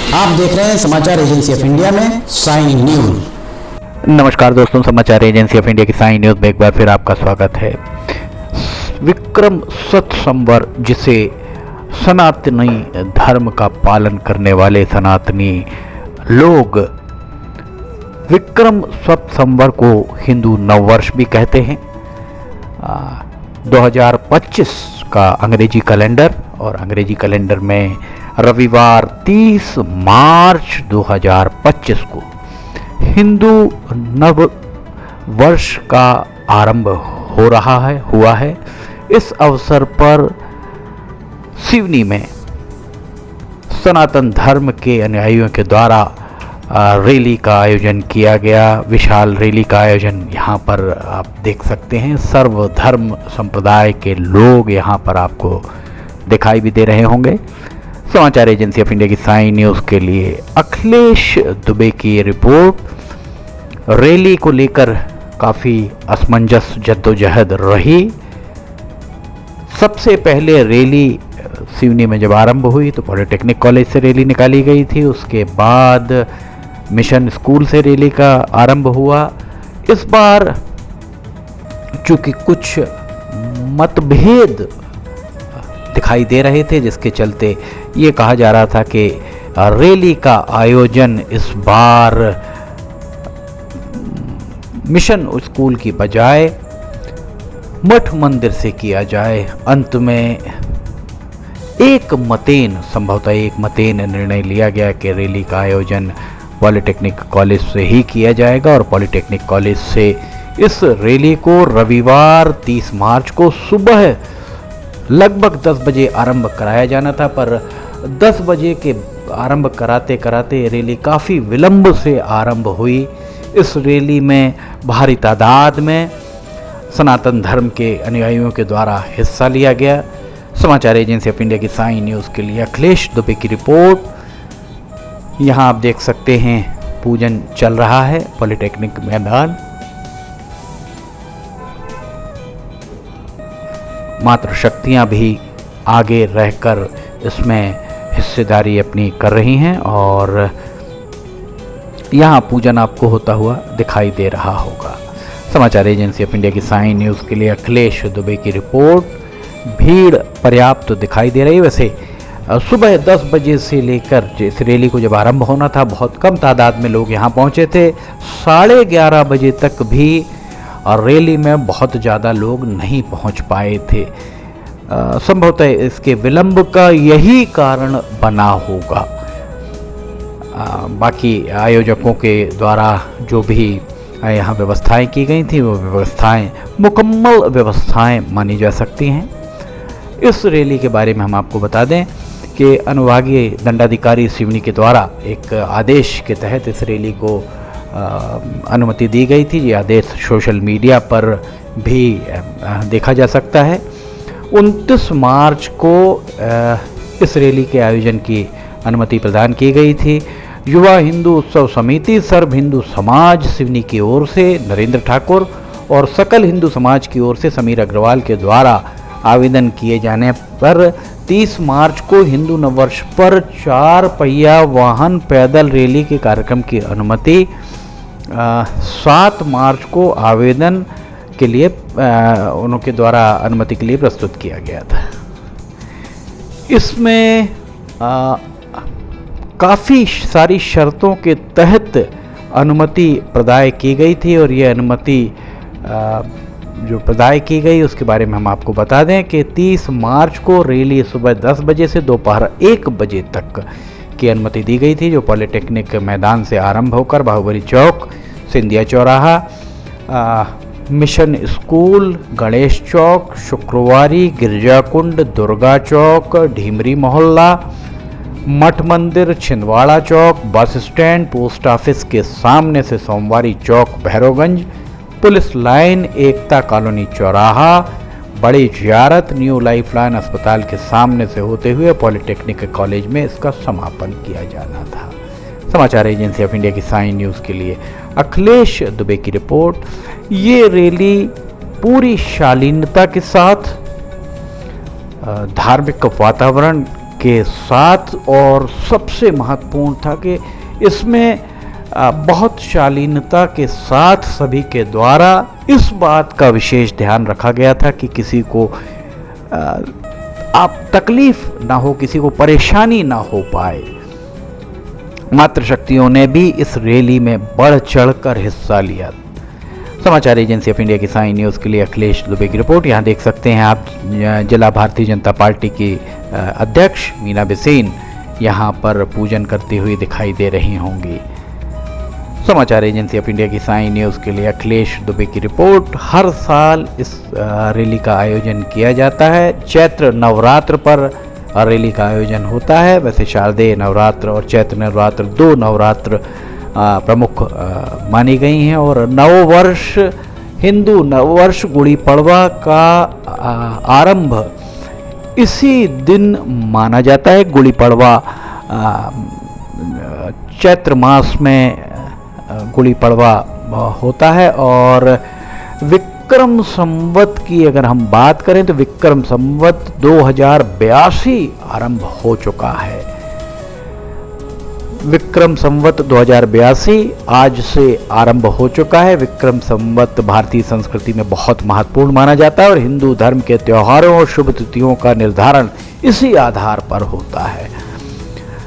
आप देख रहे हैं समाचार एजेंसी ऑफ इंडिया में साई न्यूज। नमस्कार दोस्तों, समाचार एजेंसी ऑफ इंडिया की साई न्यूज में एक बार फिर आपका स्वागत है। विक्रम सत संवर, जिसे सनातनी धर्म का पालन करने वाले सनातनी लोग विक्रम सत संवर को हिंदू नववर्ष भी कहते हैं। 2025 का अंग्रेजी कैलेंडर, और अंग्रेजी कैलेंडर में रविवार 30 मार्च 2025 को हिंदू नव वर्ष का आरंभ हुआ है। इस अवसर पर सिवनी में सनातन धर्म के अनुयायियों के द्वारा रैली का आयोजन किया गया। विशाल रैली का आयोजन यहाँ पर आप देख सकते हैं। सर्वधर्म संप्रदाय के लोग यहाँ पर आपको दिखाई भी दे रहे होंगे। समाचार एजेंसी ऑफ इंडिया की साई न्यूज़ के लिए अखिलेश दुबे की रिपोर्ट। रैली को लेकर काफ़ी असमंजस जद्दोजहद रही। सबसे पहले रैली सिवनी में जब आरंभ हुई तो पॉलिटेक्निक कॉलेज से रैली निकाली गई थी। उसके बाद मिशन स्कूल से रैली का आरंभ हुआ। इस बार चूँकि कुछ मतभेद दिखाई दे रहे थे, जिसके चलते ये कहा जा रहा था कि रैली का आयोजन इस बार मिशन स्कूल की बजाय मठ मंदिर से किया जाए। अंत में संभवतः एक मतेन निर्णय लिया गया कि रैली का आयोजन पॉलिटेक्निक कॉलेज से ही किया जाएगा, और पॉलिटेक्निक कॉलेज से इस रैली को रविवार 30 मार्च को सुबह लगभग 10 बजे आरंभ कराया जाना था। पर 10 बजे के आरंभ कराते कराते रैली काफ़ी विलंब से आरंभ हुई। इस रैली में भारी तादाद में सनातन धर्म के अनुयायियों के द्वारा हिस्सा लिया गया। समाचार एजेंसी ऑफ इंडिया की साई न्यूज़ के लिए अखिलेश दुबे की रिपोर्ट। यहाँ आप देख सकते हैं पूजन चल रहा है पॉलिटेक्निक मैदान। मात्र शक्तियाँ भी आगे रहकर इसमें हिस्सेदारी अपनी कर रही हैं, और यहाँ पूजन आपको होता हुआ दिखाई दे रहा होगा। समाचार एजेंसी ऑफ इंडिया की साई न्यूज़ के लिए अखिलेश दुबे की रिपोर्ट। भीड़ पर्याप्त दिखाई दे रही है। वैसे सुबह 10 बजे से लेकर इस रैली को जब आरंभ होना था, बहुत कम तादाद में लोग यहाँ पहुँचे थे। 11:30 बजे तक भी और रैली में बहुत ज़्यादा लोग नहीं पहुंच पाए थे। संभवतः इसके विलंब का यही कारण बना होगा। बाकी आयोजकों के द्वारा जो भी यहाँ व्यवस्थाएं की गई थी, वो व्यवस्थाएं मुकम्मल व्यवस्थाएं मानी जा सकती हैं। इस रैली के बारे में हम आपको बता दें कि अनुभागीय दंडाधिकारी सिवनी के द्वारा एक आदेश के तहत इस रैली को अनुमति दी गई थी। ये आदेश सोशल मीडिया पर भी देखा जा सकता है। 29 मार्च को इस रैली के आयोजन की अनुमति प्रदान की गई थी। युवा हिंदू उत्सव समिति, सर्व हिंदू समाज सिवनी की ओर से नरेंद्र ठाकुर और सकल हिंदू समाज की ओर से समीर अग्रवाल के द्वारा आवेदन किए जाने पर 30 मार्च को हिंदू नववर्ष पर 4 पहिया वाहन पैदल रैली के कार्यक्रम की अनुमति 7 मार्च को आवेदन के लिए उनके द्वारा अनुमति के लिए प्रस्तुत किया गया था। इसमें काफ़ी सारी शर्तों के तहत अनुमति प्रदान की गई थी, और ये अनुमति जो प्रदान की गई उसके बारे में हम आपको बता दें कि 30 मार्च को रैली सुबह 10 बजे से दोपहर 1 बजे तक की अनुमति दी गई थी, जो पॉलिटेक्निक मैदान से आरंभ होकर बाहुबली चौक, सिंधिया चौराहा, मिशन स्कूल, गणेश चौक, शुक्रवारी, गिरजाकुंड, दुर्गा चौक, ढीमरी मोहल्ला, मठ मंदिर, छिंदवाड़ा चौक, बस स्टैंड, पोस्ट ऑफिस के सामने से सोमवारी चौक, भैरवगंज, पुलिस लाइन, एकता कॉलोनी चौराहा, बड़ी जियारत, न्यू लाइफ लाइन अस्पताल के सामने से होते हुए पॉलिटेक्निक कॉलेज में इसका समापन किया जाना था। समाचार एजेंसी ऑफ इंडिया की साई न्यूज़ के लिए अखिलेश दुबे की रिपोर्ट। ये रैली पूरी शालीनता के साथ धार्मिक वातावरण के साथ, और सबसे महत्वपूर्ण था कि इसमें बहुत शालीनता के साथ सभी के द्वारा इस बात का विशेष ध्यान रखा गया था कि किसी को आप तकलीफ ना हो, किसी को परेशानी ना हो पाए। मातृशक्तियों ने भी इस रैली में बढ़ चढ़कर हिस्सा लिया। समाचार एजेंसी ऑफ इंडिया की साई न्यूज़ के लिए अखिलेश दुबे की रिपोर्ट। यहाँ देख सकते हैं आप जिला भारतीय जनता पार्टी की अध्यक्ष मीना बिसेन यहाँ पर पूजन करती हुई दिखाई दे रही होंगी। समाचार एजेंसी ऑफ इंडिया की साई न्यूज़ के लिए अखिलेश दुबे की रिपोर्ट। हर साल इस रैली का आयोजन किया जाता है। चैत्र नवरात्र पर रैली का आयोजन होता है। वैसे शारदीय नवरात्र और चैत्र नवरात्र दो नवरात्र प्रमुख मानी गई हैं, और नववर्ष, हिंदू नववर्ष गुड़ी पड़वा का आरंभ इसी दिन माना जाता है। गुड़ी पड़वा चैत्र मास में गुड़ी पड़वा होता है, और विक्रम संवत की अगर हम बात करें तो विक्रम संवत 2082 आरंभ हो चुका है। विक्रम संवत 2082 आज से आरंभ हो चुका है। विक्रम संवत भारतीय संस्कृति में बहुत महत्वपूर्ण माना जाता है, और हिंदू धर्म के त्योहारों और शुभ तिथियों का निर्धारण इसी आधार पर होता है।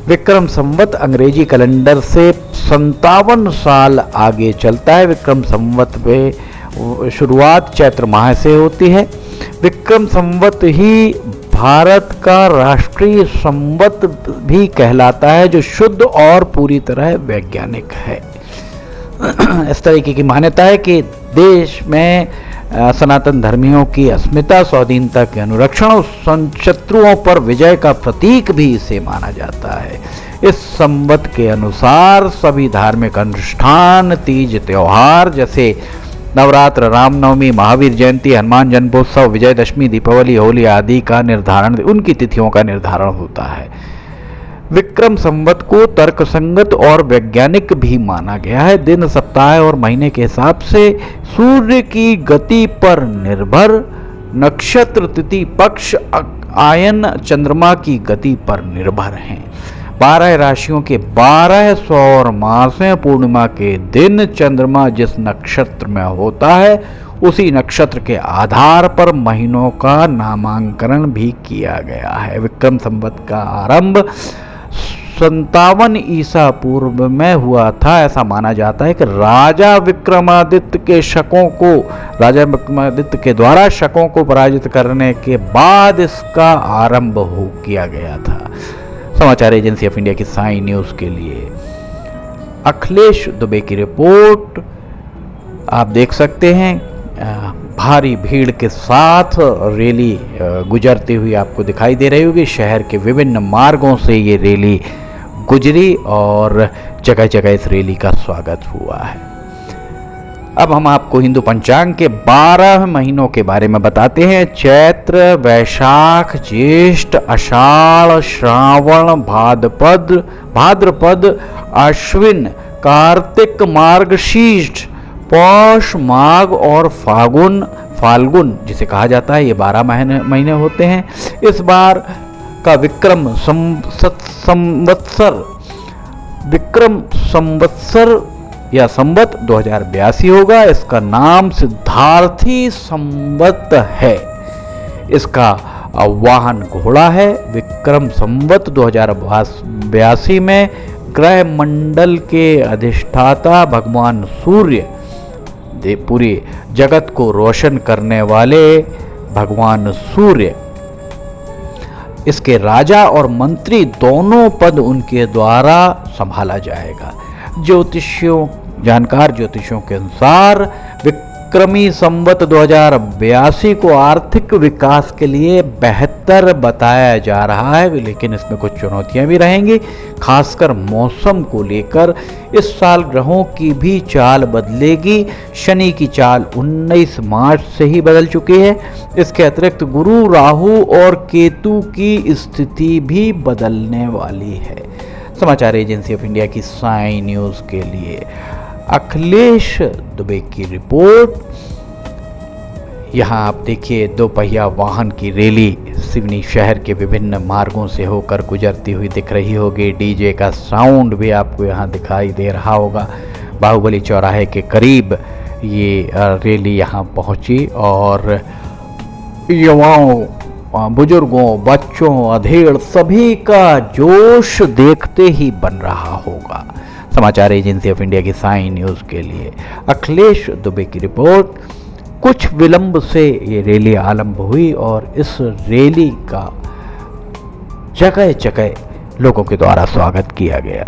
विक्रम संवत अंग्रेजी कैलेंडर से 57 साल आगे चलता है। विक्रम संवत में शुरुआत चैत्र माह से होती है। विक्रम संवत ही भारत का राष्ट्रीय संवत भी कहलाता है, जो शुद्ध और पूरी तरह वैज्ञानिक है। इस तरीके की मान्यता है कि देश में सनातन धर्मियों की अस्मिता, स्वाधीनता के अनुरक्षण और शत्रुओं पर विजय का प्रतीक भी इसे माना जाता है। इस संवत के अनुसार सभी धार्मिक अनुष्ठान, तीज त्योहार जैसे नवरात्र, रामनवमी, महावीर जयंती, हनुमान जन्मोत्सव, विजयदशमी, दीपावली, होली आदि का निर्धारण, उनकी तिथियों का निर्धारण होता है। विक्रम संवत को तर्कसंगत और वैज्ञानिक भी माना गया है। दिन, सप्ताह और महीने के हिसाब से सूर्य की गति पर निर्भर, नक्षत्र, तिथि, पक्ष, आयन, चंद्रमा की गति पर निर्भर हैं। 12 राशियों के 12 सौर मास में पूर्णिमा के दिन चंद्रमा जिस नक्षत्र में होता है, उसी नक्षत्र के आधार पर महीनों का नामांकन भी किया गया है। विक्रम संवत का आरंभ 57 ईसा पूर्व में हुआ था। ऐसा माना जाता है कि राजा विक्रमादित्य के द्वारा शकों को पराजित करने के बाद इसका आरंभ किया गया था। समाचार एजेंसी ऑफ इंडिया की साई न्यूज़ के लिए अखिलेश दुबे की रिपोर्ट। आप देख सकते हैं भारी भीड़ के साथ रैली गुजरती हुई आपको दिखाई दे रही होगी। शहर के विभिन्न मार्गों से ये रैली गुजरी और जगह जगह इस रैली का स्वागत हुआ है। अब हम आपको हिंदू पंचांग के 12 महीनों के बारे में बताते हैं। चैत्र, वैशाख, ज्येष्ठ, आषाढ़, श्रावण, भाद्रपद, अश्विन, कार्तिक, मार्गशीर्ष, पौष, माघ और फाल्गुन जिसे कहा जाता है, ये 12 महीने होते हैं। इस बार का विक्रम संवत्सर या संवत 2082 होगा। इसका नाम सिद्धार्थी संवत है। इसका वाहन घोड़ा है। विक्रम संवत 2082 में ग्रह मंडल के अधिष्ठाता भगवान सूर्य, पूरे जगत को रोशन करने वाले भगवान सूर्य, इसके राजा और मंत्री दोनों पद उनके द्वारा संभाला जाएगा। जानकार ज्योतिषियों के अनुसार विक्रमी संवत 2082 को आर्थिक विकास के लिए बेहतर बताया जा रहा है, लेकिन इसमें कुछ चुनौतियां भी रहेंगी, खासकर मौसम को लेकर। इस साल ग्रहों की भी चाल बदलेगी। शनि की चाल 19 मार्च से ही बदल चुकी है। इसके अतिरिक्त गुरु, राहु और केतु की स्थिति भी बदलने वाली है। समाचार एजेंसी ऑफ इंडिया की साई न्यूज़ के लिए अखिलेश दुबे की रिपोर्ट। यहाँ आप देखिए दो पहिया वाहन की रैली सिवनी शहर के विभिन्न मार्गों से होकर गुजरती हुई दिख रही होगी। डीजे का साउंड भी आपको यहाँ दिखाई दे रहा होगा। बाहुबली चौराहे के करीब ये रैली यहाँ पहुँची और युवाओं, बुजुर्गों, बच्चों, अधेड़ सभी का जोश देखते ही बन रहा होगा। समाचार एजेंसी ऑफ इंडिया की साई न्यूज़ के लिए अखिलेश दुबे की रिपोर्ट। कुछ विलंब से ये रैली आरंभ हुई और इस रैली का जगह जगह लोगों के द्वारा स्वागत किया गया।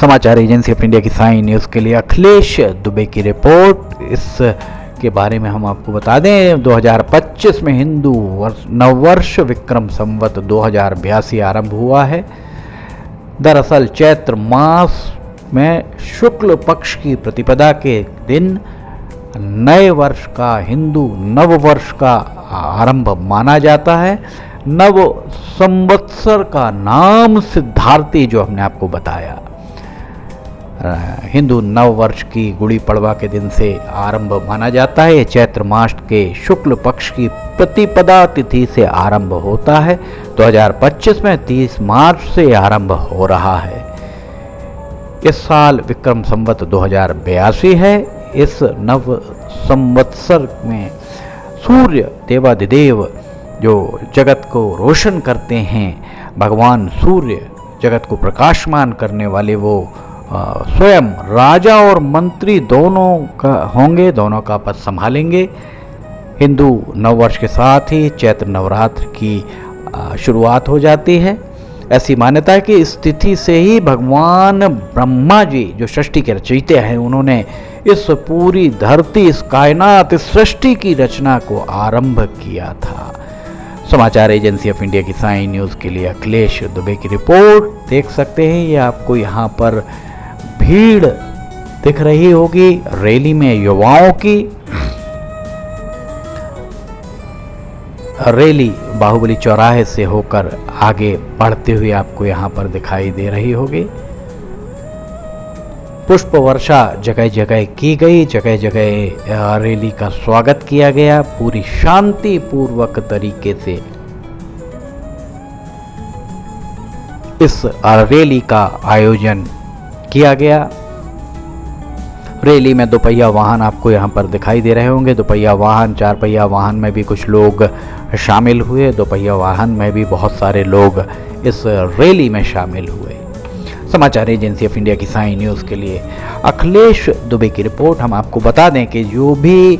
समाचार एजेंसी ऑफ इंडिया की साई न्यूज़ के लिए अखिलेश दुबे की रिपोर्ट। इस के बारे में हम आपको बता दें 2025 में हिंदू नववर्ष विक्रम संवत 2082 आरंभ हुआ है। दरअसल चैत्र मास में शुक्ल पक्ष की प्रतिपदा के दिन नए वर्ष का, हिंदू नव वर्ष का आरंभ माना जाता है। नव संवत्सर का नाम सिद्धार्थी, जो हमने आपको बताया, हिंदू नव वर्ष की गुड़ी पड़वा के दिन से आरंभ माना जाता है। ये चैत्र मास के शुक्ल पक्ष की प्रतिपदा तिथि से आरंभ होता है। 2025 में 30 मार्च से आरंभ हो रहा है। इस साल विक्रम संवत 2082 है। इस नव संवत्सर में सूर्य देवाधिदेव जो जगत को रोशन करते हैं, भगवान सूर्य जगत को प्रकाशमान करने वाले वो स्वयं राजा और मंत्री दोनों का होंगे, दोनों का पद संभालेंगे। हिंदू नववर्ष के साथ ही चैत्र नवरात्र की शुरुआत हो जाती है। ऐसी मान्यता है कि इस तिथि से ही भगवान ब्रह्मा जी, जो सृष्टि के रचयिता हैं, उन्होंने इस पूरी धरती, इस कायनात, इस सृष्टि की रचना को आरंभ किया था। समाचार एजेंसी ऑफ इंडिया की साई न्यूज़ के लिए अखिलेश दुबे की रिपोर्ट देख सकते हैं। ये आपको यहाँ पर भीड़ दिख रही होगी रैली में युवाओं की। रैली बाहुबली चौराहे से होकर आगे बढ़ते हुए आपको यहाँ पर दिखाई दे रही होगी। पुष्प वर्षा जगह जगह की गई, जगह जगह रैली का स्वागत किया गया। पूरी शांति पूर्वक तरीके से इस रैली का आयोजन किया गया। रैली में दोपहिया वाहन आपको यहाँ पर दिखाई दे रहे होंगे। दोपहिया वाहन, चार पहिया वाहन में भी कुछ लोग शामिल हुए। दोपहिया वाहन में भी बहुत सारे लोग इस रैली में शामिल हुए। समाचार एजेंसी ऑफ इंडिया की साई न्यूज़ के लिए अखिलेश दुबे की रिपोर्ट। हम आपको बता दें कि जो भी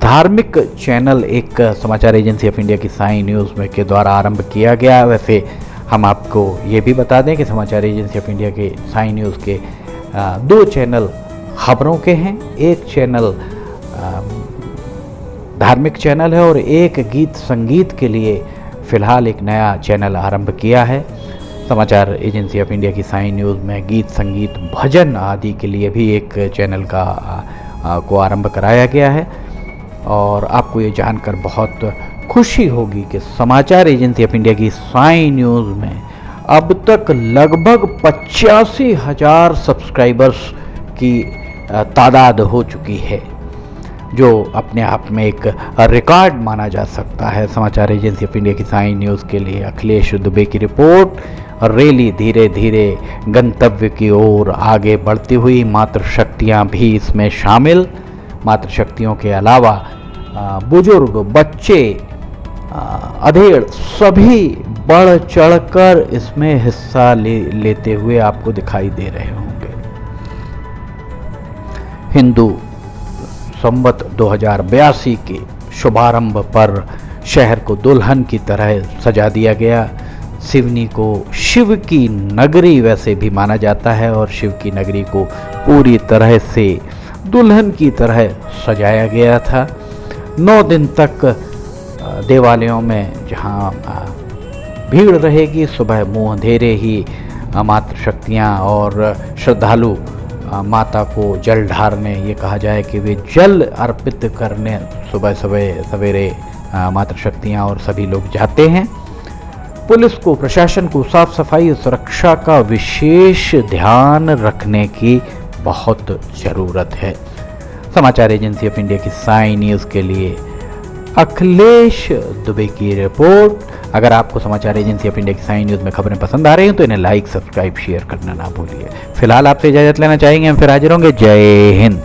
धार्मिक चैनल एक समाचार एजेंसी ऑफ इंडिया की साई न्यूज़ में के द्वारा आरंभ किया गया, वैसे हम आपको ये भी बता दें कि समाचार एजेंसी ऑफ इंडिया के साई न्यूज़ के 2 चैनल खबरों के हैं। एक चैनल धार्मिक चैनल है और एक गीत संगीत के लिए फ़िलहाल एक नया चैनल आरंभ किया है। समाचार एजेंसी ऑफ इंडिया की साई न्यूज़ में गीत संगीत भजन आदि के लिए भी एक चैनल को आरंभ कराया गया है। और आपको ये जानकर बहुत खुशी होगी कि समाचार एजेंसी ऑफ इंडिया की साई न्यूज़ में अब तक लगभग 85,000 सब्सक्राइबर्स की तादाद हो चुकी है, जो अपने आप में एक रिकॉर्ड माना जा सकता है। समाचार एजेंसी ऑफ इंडिया की साई न्यूज़ के लिए अखिलेश दुबे की रिपोर्ट। रैली धीरे धीरे गंतव्य की ओर आगे बढ़ती हुई, मातृशक्तियाँ भी इसमें शामिल। मातृशक्तियों के अलावा बुजुर्ग, बच्चे, अधेड़ सभी बढ़ चढ़कर इसमें हिस्सा लेते हुए आपको दिखाई दे रहे होंगे। हिंदू संवत 2082 के शुभारंभ पर शहर को दुल्हन की तरह सजा दिया गया। सिवनी को शिव की नगरी वैसे भी माना जाता है और शिव की नगरी को पूरी तरह से दुल्हन की तरह सजाया गया था। 9 दिन तक देवालयों में जहाँ भीड़ रहेगी, सुबह मुँह अंधेरे ही मातृशक्तियाँ और श्रद्धालु माता को जल ढारने, ये कहा जाए कि वे जल अर्पित करने सुबह सवेरे मातृशक्तियाँ और सभी लोग जाते हैं। पुलिस को, प्रशासन को साफ सफाई और सुरक्षा का विशेष ध्यान रखने की बहुत ज़रूरत है। समाचार एजेंसी ऑफ इंडिया की साई न्यूज़ के लिए अखिलेश दुबे की रिपोर्ट। अगर आपको समाचार एजेंसी ऑफ इंडिया की साई न्यूज़ में खबरें पसंद आ रही हैं तो इन्हें लाइक, सब्सक्राइब, शेयर करना ना भूलिए। फिलहाल आपसे इजाज़त लेना चाहेंगे, हम फिर हाजिर होंगे। जय हिंद।